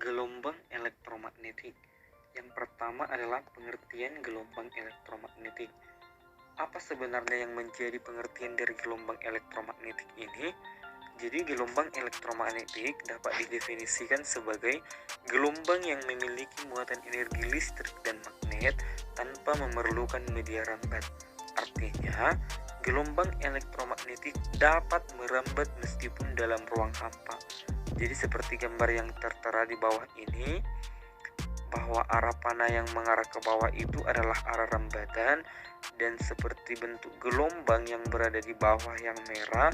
Gelombang elektromagnetik. Yang pertama adalah pengertian gelombang elektromagnetik. Apa sebenarnya yang menjadi pengertian dari gelombang elektromagnetik ini? Jadi gelombang elektromagnetik dapat didefinisikan sebagai gelombang yang memiliki muatan energi listrik dan magnet tanpa memerlukan media rambat. Artinya, gelombang elektromagnetik dapat merambat meskipun dalam ruang hampa. Jadi seperti gambar yang tertera di bawah ini, bahwa arah panah yang mengarah ke bawah itu adalah arah rambatan, dan seperti bentuk gelombang yang berada di bawah yang merah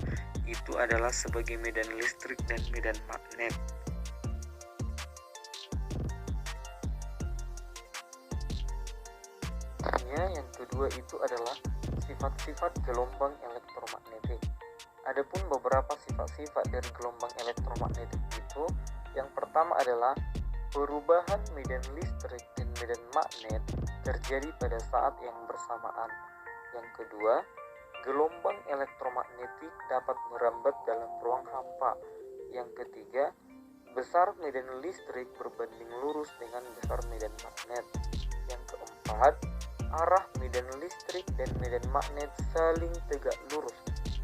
itu adalah sebagai medan listrik dan medan magnet. Yang kedua itu adalah sifat-sifat gelombang elektromagnetik. Adapun beberapa sifat-sifat dari gelombang elektromagnetik itu, yang pertama adalah perubahan medan listrik dan medan magnet terjadi pada saat yang bersamaan. Yang kedua, gelombang elektromagnetik dapat merambat dalam ruang hampa. Yang ketiga, besar medan listrik berbanding lurus dengan besar medan magnet. Yang keempat, arah medan listrik dan medan magnet saling tegak lurus,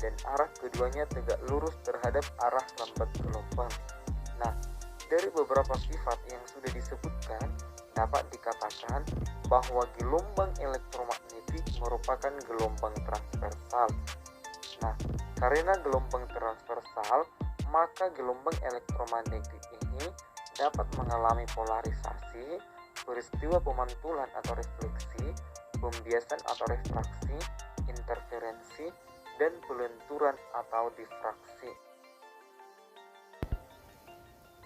dan arah keduanya tegak lurus terhadap arah rambat gelombang. Nah, dari beberapa sifat yang sudah disebutkan, dapat dikatakan bahwa gelombang elektromagnetik merupakan gelombang transversal. Nah, karena gelombang transversal, maka gelombang elektromagnetik ini dapat mengalami polarisasi, peristiwa pemantulan atau refleksi, pembiasan atau refraksi, interferensi, dan pelenturan atau difraksi.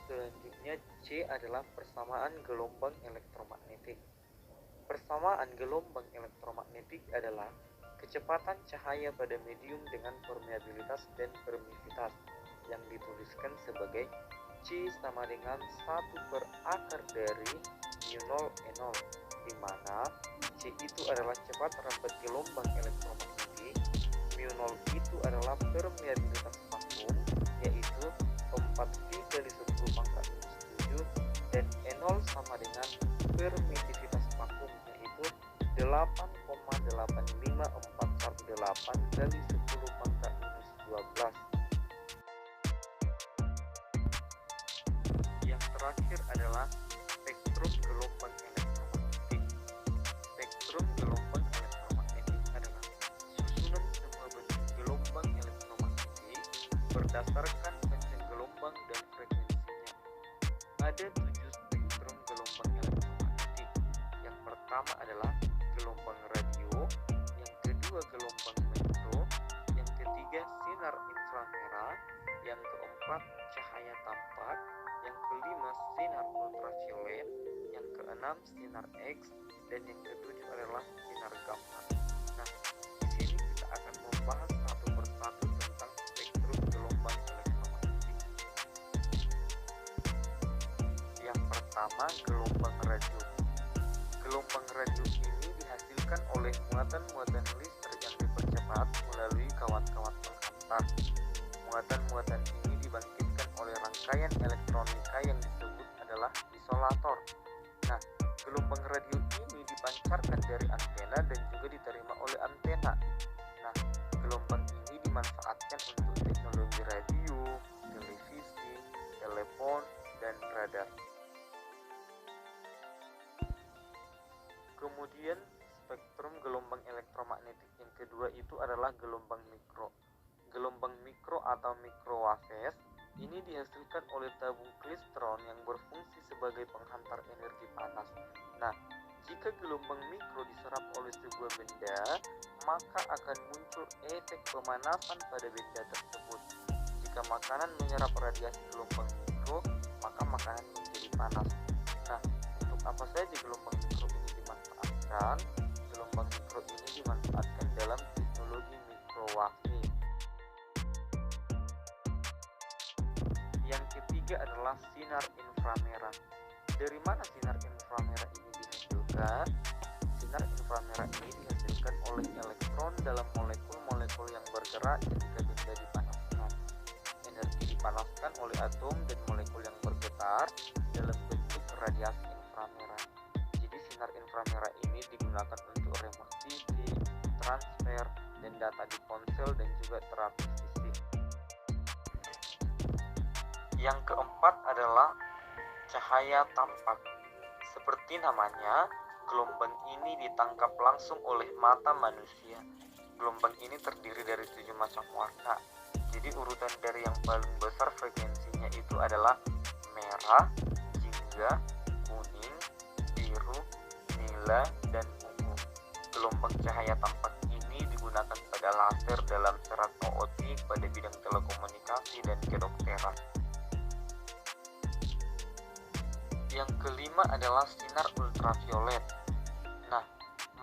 Selanjutnya C adalah persamaan gelombang elektromagnetik. Persamaan gelombang elektromagnetik adalah kecepatan cahaya pada medium dengan permeabilitas dan permisivitas yang dituliskan sebagai C sama dengan 1/akar dari mu0 E0, di mana C itu adalah cepat rambat gelombang elektromagnetik, mu0 itu adalah permeabilitas vakum, yaitu 4V kali 10 pangkat minus 7, dan E0 sama dengan permisivitas vakum, yaitu 8,85418 kali 10 pangkat minus 12. Yang terakhir adalah spektrum gelombang elektromagnetik. Spektrum gelombang elektromagnetik adalah susunan semua bentuk gelombang elektromagnetik berdasarkan panjang gelombang dan frekuensinya. Ada 7 spektrum gelombang elektromagnetik. Yang pertama adalah gelombang radio, yang kedua gelombang mikro, yang ketiga sinar inframerah, yang keempat cahaya tampak, yang kelima sinar ultraviolet, yang keenam sinar X, dan yang ketujuh adalah sinar gamma. Nah, di sini kita akan membahas satu persatu tentang spektrum gelombang elektromagnetik. Yang pertama, gelombang radio. Gelombang radio ini dihasilkan oleh muatan-muatan listrik yang dipercepat melalui kawat-kawat penghantar. Muatan-muatan ini dibangkitkan oleh rangkaian elektronika yang disebut adalah isolator. Nah, gelombang radio ini dipancarkan dari antena dan juga diterima oleh antena. Nah, gelombang ini dimanfaatkan untuk teknologi radio, televisi, telepon, dan radar. Kemudian spektrum gelombang elektromagnetik yang kedua itu adalah gelombang mikro. Gelombang mikro atau microwaves ini dihasilkan oleh tabung klistron yang berfungsi sebagai penghantar energi panas. Nah, jika gelombang mikro diserap oleh sebuah benda, maka akan muncul efek pemanasan pada benda tersebut. Jika makanan menyerap radiasi gelombang mikro, maka makanan menjadi panas. Nah, untuk apa saja gelombang mikro ini dimanfaatkan? Gelombang mikro ini dimanfaatkan dalam teknologi microwave. Yang ketiga adalah sinar inframerah. Dari mana sinar inframerah ini dihasilkan? Sinar inframerah ini dihasilkan oleh elektron dalam molekul-molekul yang bergerak ketika benda dipanaskan. Energi dipanaskan oleh atom dan molekul yang bergetar dalam bentuk radiasi inframerah. Jadi sinar inframerah ini digunakan untuk remote TV, transfer, dan data di ponsel dan juga terapi fisik. Yang keempat adalah cahaya tampak. Seperti namanya, gelombang ini ditangkap langsung oleh mata manusia. Gelombang ini terdiri dari 7 macam warna. Jadi urutan dari yang paling besar frekuensinya itu adalah merah, jingga, kuning, biru, nila, dan ungu. Gelombang cahaya tampak ini digunakan pada laser dalam serat optik pada bidang telekomunikasi dan kedokteran. Yang kelima adalah sinar ultraviolet. Nah,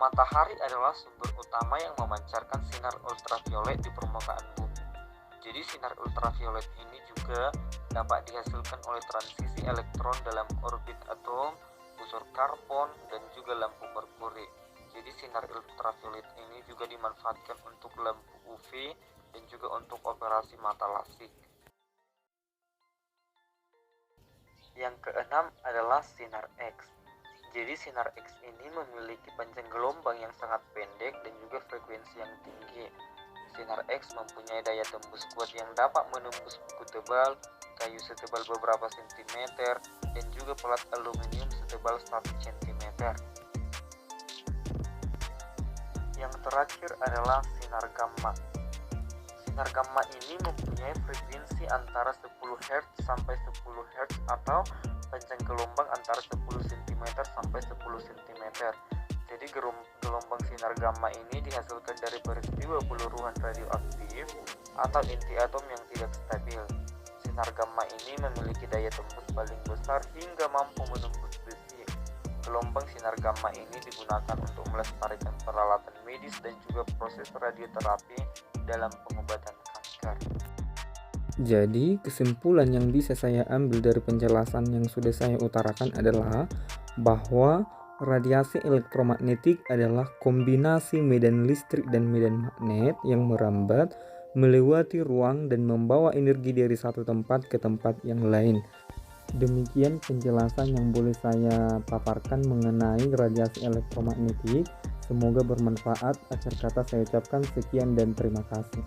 matahari adalah sumber utama yang memancarkan sinar ultraviolet di permukaan bumi. Jadi sinar ultraviolet ini juga dapat dihasilkan oleh transisi elektron dalam orbit atom, busur karbon, dan juga lampu merkuri. Jadi sinar ultraviolet ini juga dimanfaatkan untuk lampu UV dan juga untuk operasi mata lasik. Yang keenam adalah sinar X. Jadi sinar X ini memiliki panjang gelombang yang sangat pendek dan juga frekuensi yang tinggi. Sinar X mempunyai daya tembus kuat yang dapat menembus buku tebal, kayu setebal beberapa sentimeter, dan juga pelat aluminium setebal 1 cm. Yang terakhir adalah sinar gamma. Sinar gamma ini mempunyai frekuensi antara 10 Hz sampai 10 Hz atau panjang gelombang antara 10 cm sampai 10 cm. Jadi gelombang sinar gamma ini dihasilkan dari peristiwa peluruhan radioaktif atau inti atom yang tidak stabil. Sinar gamma ini memiliki daya tembus paling besar hingga mampu menembus besi. Gelombang sinar gamma ini digunakan untuk melestarikan peralatan medis dan juga proses radioterapi dalam pengobatan kanker. Jadi, kesimpulan yang bisa saya ambil dari penjelasan yang sudah saya utarakan adalah bahwa radiasi elektromagnetik adalah kombinasi medan listrik dan medan magnet yang merambat, melewati ruang dan membawa energi dari satu tempat ke tempat yang lain. Demikian penjelasan yang boleh saya paparkan mengenai radiasi elektromagnetik. Semoga bermanfaat. Akhir kata saya ucapkan sekian dan terima kasih.